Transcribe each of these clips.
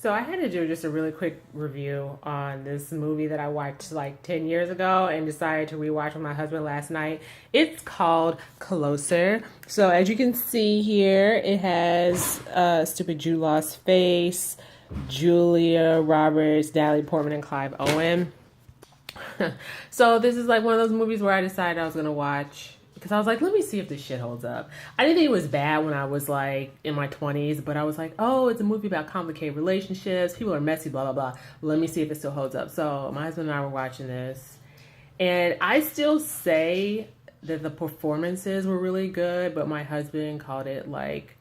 So I had to do just a really quick review on this movie that I watched like 10 years ago and decided to rewatch with my husband last night. It's called Closer. So as you can see here, it has stupid Jude Law's face, Julia Roberts, Natalie Portman, and Clive Owen. So this is like one of those movies where I decided I was gonna watch because I was like, let me see if this shit holds up. I didn't think it was bad when I was like in my 20s, but I was like, oh, it's a movie about complicated relationships. People are messy, blah blah blah. Let me see if it still holds up. So my husband and I were watching this, and I still say that the performances were really good, but my husband called it like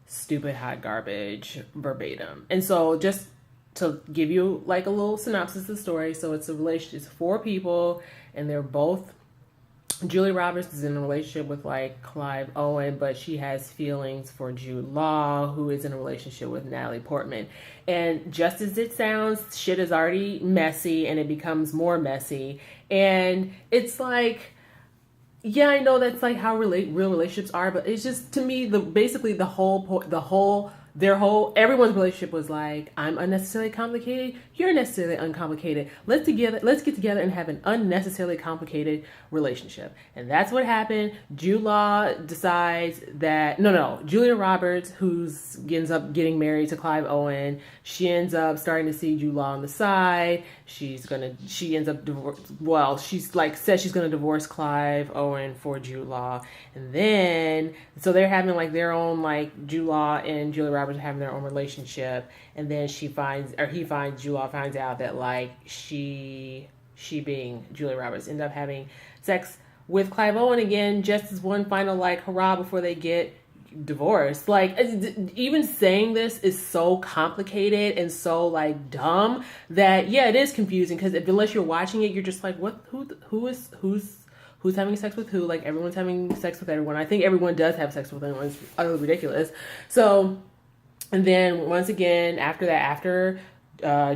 stupid hot garbage verbatim. And so just to give you like a little synopsis of the story, so it's a relationship, it's four people, and they're both, Julie Roberts is in a relationship with like Clive Owen, but she has feelings for Jude Law, who is in a relationship with Natalie Portman. And just as it sounds, shit is already messy and it becomes more messy. And it's like, yeah, I know that's like how real relationships are, but it's just, to me, basically the whole everyone's relationship was like, I'm unnecessarily complicated, you're necessarily uncomplicated. Let's get together and have an unnecessarily complicated relationship. And that's what happened. Jude Law decides that no, Julia Roberts, who ends up getting married to Clive Owen, she ends up starting to see Jude Law on the side. She ends up she's like says she's gonna divorce Clive Owen for Jude Law. And then so they're having like their own, like Jude Law and Julia Roberts are having their own relationship. And then Jude Law finds out that like she being Julia Roberts end up having sex with Clive Owen again, just as one final like hurrah before they get divorced. Like, even saying this is so complicated and so like dumb that yeah, it is confusing, because unless you're watching it, you're just like, what, who's having sex with who? Like, everyone's having sex with everyone. I think everyone does have sex with everyone. It's utterly ridiculous. So, and then once again, after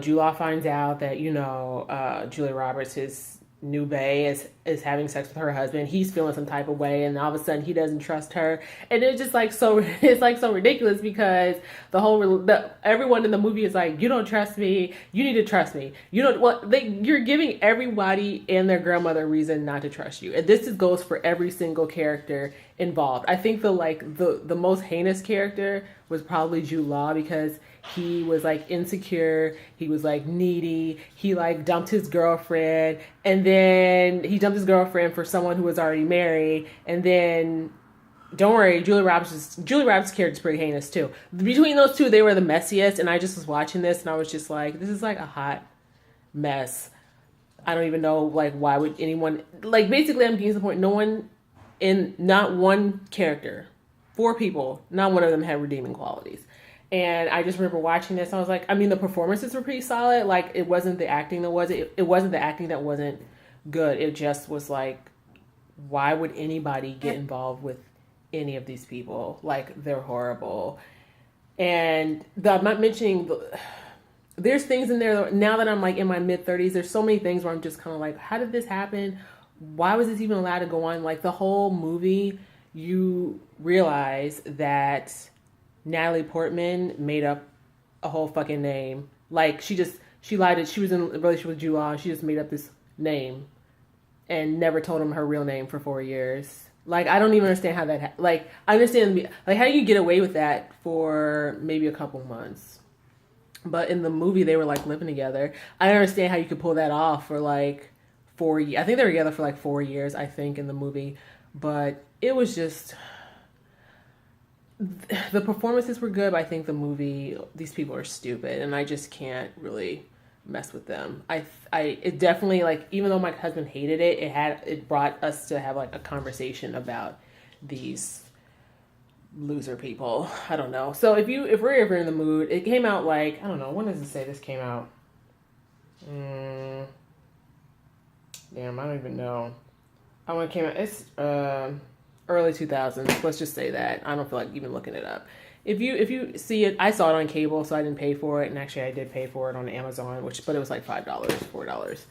Jude Law finds out that, Julia Roberts, his new bae, is having sex with her husband, he's feeling some type of way, and all of a sudden he doesn't trust her. And it's just like so it's like so ridiculous, because everyone in the movie is like, you don't trust me, you need to trust me, you're giving everybody and their grandmother a reason not to trust you. And this goes for every single character involved. I think the most heinous character was probably Jude Law, because he was like insecure, he was like needy, he like dumped his girlfriend, and then he dumped his girlfriend for someone who was already married. And then, don't worry, Julie Roberts' character is pretty heinous too. Between those two, they were the messiest. And I just was watching this and I was just like, this is like a hot mess. I don't even know, like, why would anyone, like, basically I'm getting to the point, not one character, four people, not one of them had redeeming qualities. And I just remember watching this, and I was like, I mean, the performances were pretty solid. Like, it wasn't the acting that wasn't the acting that wasn't good. It just was like, why would anybody get involved with any of these people? Like, they're horrible. And I'm not mentioning there's things in there, now that I'm like in my mid-30s, there's so many things where I'm just kind of like, how did this happen? Why was this even allowed to go on? Like, the whole movie, you realize that Natalie Portman made up a whole fucking name. Like, she lied. She was in a relationship with Jude Law, and she just made up this name and never told him her real name for 4 years. Like, I don't even understand how that, I understand, like, how do you get away with that for maybe a couple months? But in the movie, they were like living together. I don't understand how you could pull that off for like 4 years. I think they were together for like 4 years, I think, in the movie. But it was just, the performances were good, but I think the movie, these people are stupid, and I just can't really mess with them. It definitely, like, even though my husband hated it, it brought us to have like a conversation about these loser people. I don't know. So if we're ever in the mood, it came out like, I don't know, when does it say this came out? Damn, I don't even know. I want it came out. It's early 2000s. Let's just say that. I don't feel like even looking it up. If you see it, I saw it on cable, so I didn't pay for it. And actually, I did pay for it on Amazon, but it was like $5, $4.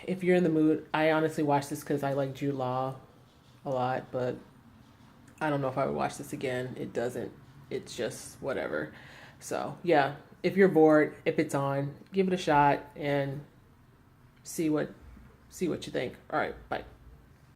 If you're in the mood, I honestly watched this because I like Jude Law a lot, but I don't know if I would watch this again. It doesn't. It's just whatever. So yeah, if you're bored, if it's on, give it a shot and see what you think. All right, bye.